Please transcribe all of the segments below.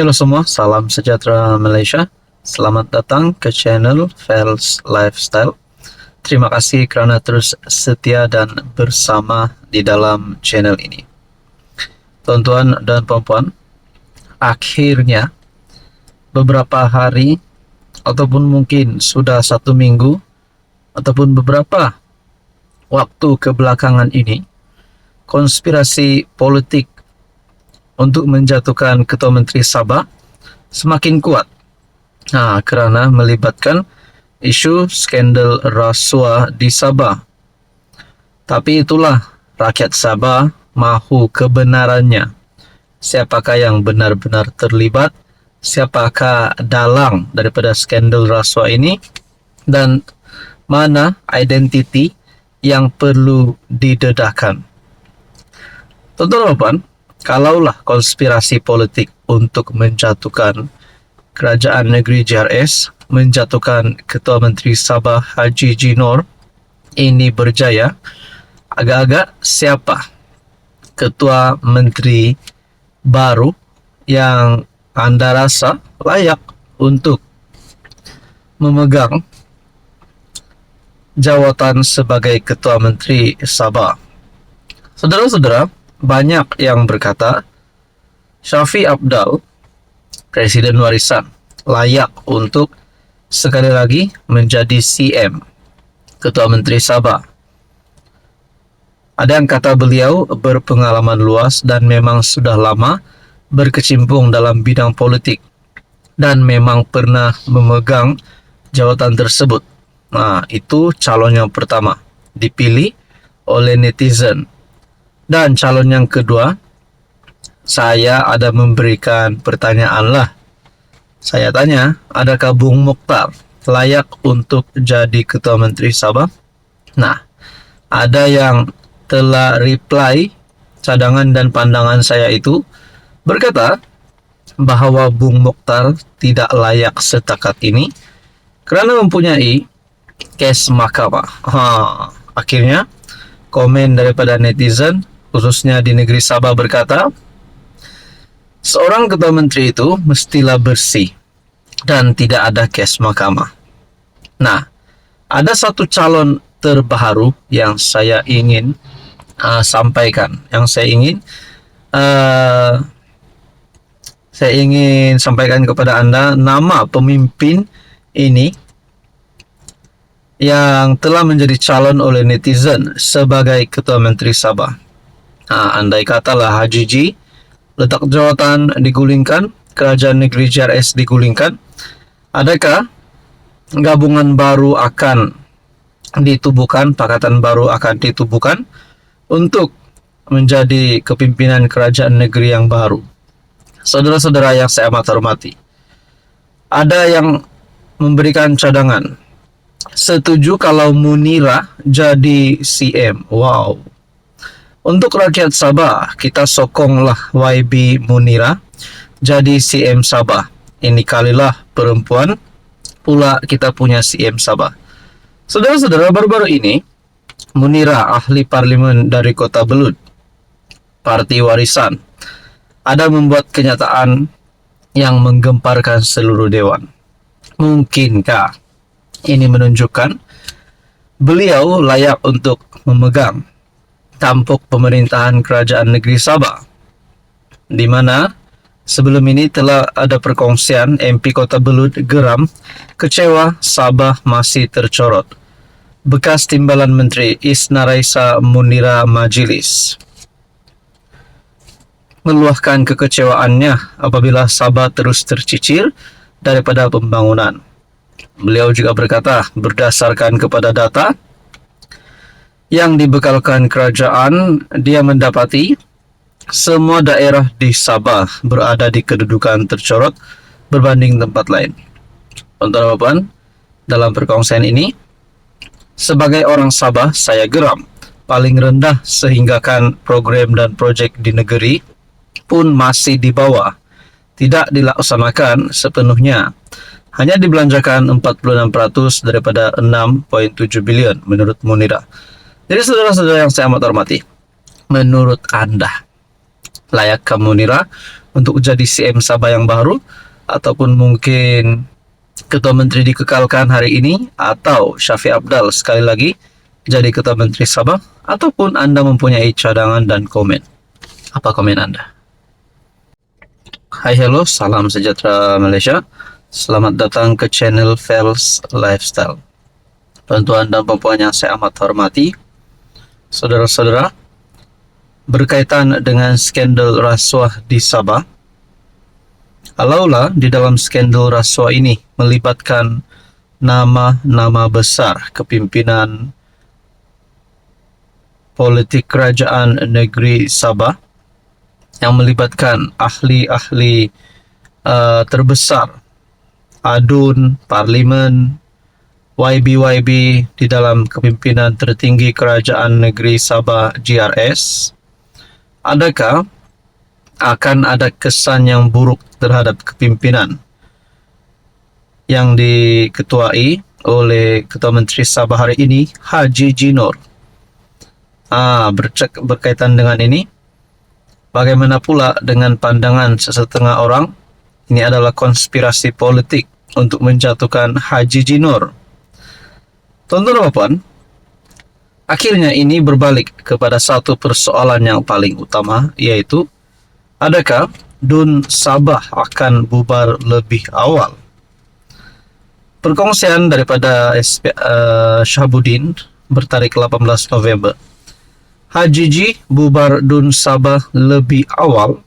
Halo semua, salam sejahtera Malaysia. Selamat datang ke channel Fels Lifestyle. Terima kasih kerana terus setia dan bersama di dalam channel ini. Tuan-tuan dan puan-puan, akhirnya beberapa hari ataupun mungkin sudah 1 minggu ataupun beberapa waktu kebelakangan ini, konspirasi politik untuk menjatuhkan Ketua Menteri Sabah semakin kuat. Kerana melibatkan isu skandal rasuah di Sabah. Tapi itulah, rakyat Sabah mahu kebenarannya. Siapakah yang benar-benar terlibat? Siapakah dalang daripada skandal rasuah ini? Dan mana identiti yang perlu didedahkan? Tuan-tuan, kalaulah konspirasi politik untuk menjatuhkan Kerajaan Negeri JRS, menjatuhkan Ketua Menteri Sabah Haji Jinor ini berjaya, agak-agak siapa Ketua Menteri baru yang anda rasa layak untuk memegang jawatan sebagai Ketua Menteri Sabah? Saudara-saudara, banyak yang berkata Shafie Apdal, Presiden warisan, layak untuk sekali lagi menjadi CM, Ketua Menteri Sabah. Ada yang kata beliau berpengalaman luas dan memang sudah lama berkecimpung dalam bidang politik dan memang pernah memegang jawatan tersebut. Itu calon yang pertama dipilih oleh netizen. Dan calon yang kedua, saya ada memberikan pertanyaan lah. Saya tanya, adakah Bung Mokhtar layak untuk jadi Ketua Menteri Sabah? Ada yang telah reply cadangan dan pandangan saya itu, berkata bahawa Bung Mokhtar tidak layak setakat ini kerana mempunyai kes mahkamah. Akhirnya, komen daripada netizen, khususnya di negeri Sabah, berkata, seorang Ketua Menteri itu mestilah bersih dan tidak ada kes mahkamah. Ada satu calon terbaru yang saya ingin sampaikan. Yang saya ingin sampaikan kepada anda nama pemimpin ini yang telah menjadi calon oleh netizen sebagai Ketua Menteri Sabah. Andai katalah Haji G letak jawatan digulingkan, Kerajaan Negeri JRS digulingkan, adakah gabungan baru akan ditubuhkan, pakatan baru akan ditubuhkan untuk menjadi kepimpinan kerajaan negeri yang baru? Saudara-saudara yang saya amat hormati, ada yang memberikan cadangan, setuju kalau Munirah jadi CM. Wow. Untuk rakyat Sabah, kita sokonglah YB Munirah jadi CM Sabah. Ini kalilah perempuan pula kita punya CM Sabah. Saudara-saudara, baru-baru ini Munirah, ahli parlimen dari Kota Belud, Parti Warisan, ada membuat kenyataan yang menggemparkan seluruh dewan. Mungkinkah ini menunjukkan beliau layak untuk memegang tampuk pemerintahan Kerajaan Negeri Sabah, di mana sebelum ini telah ada perkongsian MP Kota Belud geram, kecewa Sabah masih tercorot. Bekas Timbalan Menteri Isna Raisa Munirah Majlis meluahkan kekecewaannya apabila Sabah terus tercicir daripada pembangunan. Beliau juga berkata, berdasarkan kepada data yang dibekalkan kerajaan, dia mendapati semua daerah di Sabah berada di kedudukan tercorot berbanding tempat lain. Tuan-tuan, dalam perkongsian ini, sebagai orang Sabah, saya geram. Paling rendah sehinggakan program dan projek di negeri pun masih di bawah. Tidak dilaksanakan sepenuhnya. Hanya dibelanjakan 46% daripada 6.7 bilion menurut Munirah. Jadi saudara-saudara yang saya amat hormati, menurut anda, layakkah Munirah untuk jadi CM Sabah yang baru, ataupun mungkin Ketua Menteri dikekalkan hari ini, atau Syafiq Abdal sekali lagi jadi Ketua Menteri Sabah, ataupun Anda mempunyai cadangan dan komen. Apa komen Anda? Hai, hello, salam sejahtera Malaysia. Selamat datang ke channel Fels Lifestyle. Tuan-tuan dan puan-puan yang saya amat hormati, saudara-saudara, berkaitan dengan skandal rasuah di Sabah, kalaulah di dalam skandal rasuah ini melibatkan nama-nama besar kepimpinan politik kerajaan negeri Sabah, yang melibatkan ahli-ahli terbesar, adun, parlimen, YB di dalam kepimpinan tertinggi kerajaan negeri Sabah GRS, adakah akan ada kesan yang buruk terhadap kepimpinan yang diketuai oleh Ketua Menteri Sabah hari ini, Haji G. Noor? Berkaitan dengan ini, bagaimana pula dengan pandangan sesetengah orang ini adalah konspirasi politik untuk menjatuhkan Haji G. Noor? Tuan-tuan dan puan, akhirnya ini berbalik kepada satu persoalan yang paling utama, yaitu adakah DUN Sabah akan bubar lebih awal? Perkongsian daripada Shahabuddin bertarik 18 November. Haji G bubar DUN Sabah lebih awal.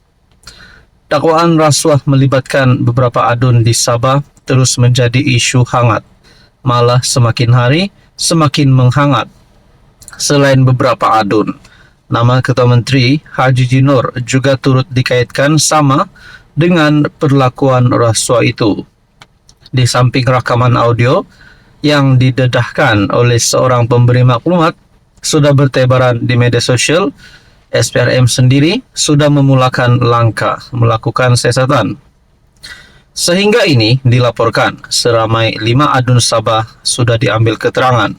Dakwaan rasuah melibatkan beberapa adun di Sabah terus menjadi isu hangat, malah semakin hari semakin menghangat. Selain beberapa adun, nama Ketua Menteri Haji G. Noor juga turut dikaitkan sama dengan perlakuan rasuah itu. Di samping rakaman audio yang didedahkan oleh seorang pemberi maklumat sudah bertebaran di media sosial, SPRM sendiri sudah memulakan langkah melakukan siasatan. Sehingga ini dilaporkan seramai 5 adun Sabah sudah diambil keterangan.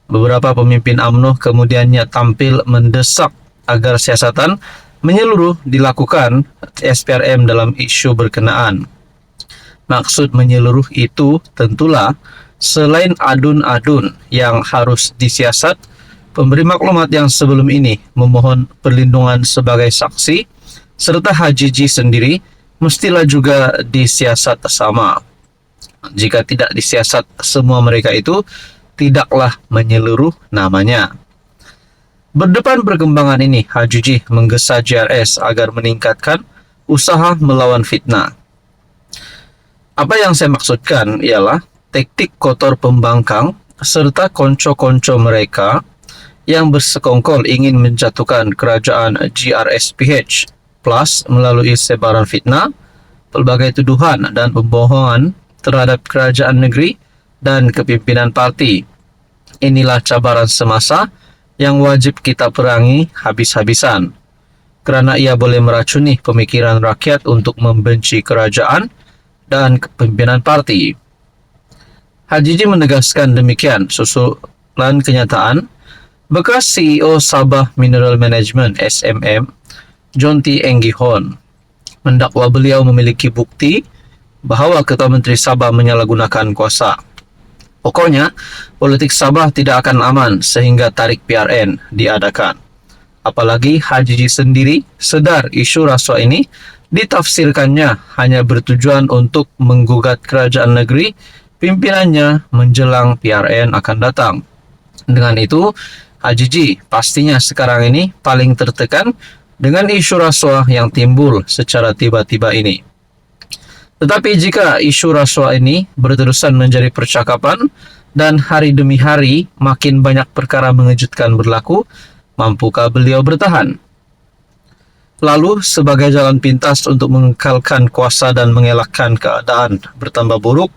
Beberapa pemimpin UMNO kemudiannya tampil mendesak agar siasatan menyeluruh dilakukan SPRM dalam isu berkenaan. Maksud menyeluruh itu tentulah selain adun-adun yang harus disiasat, pemberi maklumat yang sebelum ini memohon perlindungan sebagai saksi, serta Haji G sendiri mestilah juga disiasat sama. Jika tidak disiasat semua mereka itu, tidaklah menyeluruh namanya. Berdepan perkembangan ini, Haji G menggesa JRS agar meningkatkan usaha melawan fitnah. Apa yang saya maksudkan ialah taktik kotor pembangkang serta konco-konco mereka yang bersekongkol ingin menjatuhkan kerajaan GRSPH plus melalui sebaran fitnah, pelbagai tuduhan dan pembohongan terhadap kerajaan negeri dan kepimpinan parti. Inilah cabaran semasa yang wajib kita perangi habis-habisan, kerana ia boleh meracuni pemikiran rakyat untuk membenci kerajaan dan kepimpinan parti. Haji G menegaskan demikian susulan kenyataan bekas CEO Sabah Mineral Management SMM, John T. Enggihon, mendakwa beliau memiliki bukti bahawa Ketua Menteri Sabah menyalahgunakan kuasa. Pokoknya, politik Sabah tidak akan aman sehingga tarik PRN diadakan. Apalagi Haji G sendiri sedar isu rasuah ini ditafsirkannya hanya bertujuan untuk menggugat kerajaan negeri pimpinannya menjelang PRN akan datang. Dengan itu, Haji G pastinya sekarang ini paling tertekan dengan isu rasuah yang timbul secara tiba-tiba ini. Tetapi jika isu rasuah ini berterusan menjadi percakapan dan hari demi hari makin banyak perkara mengejutkan berlaku, mampukah beliau bertahan? Lalu, sebagai jalan pintas untuk mengekalkan kuasa dan mengelakkan keadaan bertambah buruk,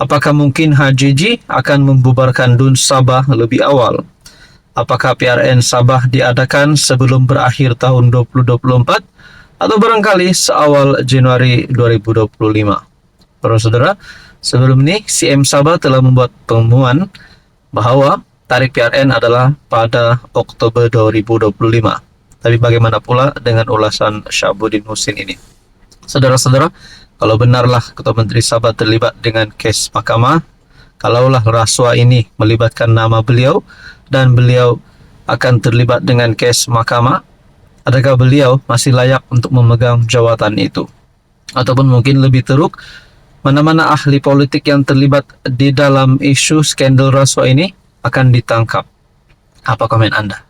apakah mungkin Haji G akan membubarkan DUN Sabah lebih awal? Apakah PRN Sabah diadakan sebelum berakhir tahun 2024 atau barangkali seawal Januari 2025? Para saudara, sebelum ini CM Sabah telah membuat pengumuman bahawa tarik PRN adalah pada Oktober 2025. Tapi bagaimana pula dengan ulasan Shahabuddin Husin ini? Saudara-saudara, kalau benarlah Ketua Menteri Sabah terlibat dengan kes mahkamah, kalaulah rasuah ini melibatkan nama beliau dan beliau akan terlibat dengan kes mahkamah, adakah beliau masih layak untuk memegang jawatan itu? Ataupun mungkin lebih teruk, mana-mana ahli politik yang terlibat di dalam isu skandal rasuah ini akan ditangkap. Apa komen Anda?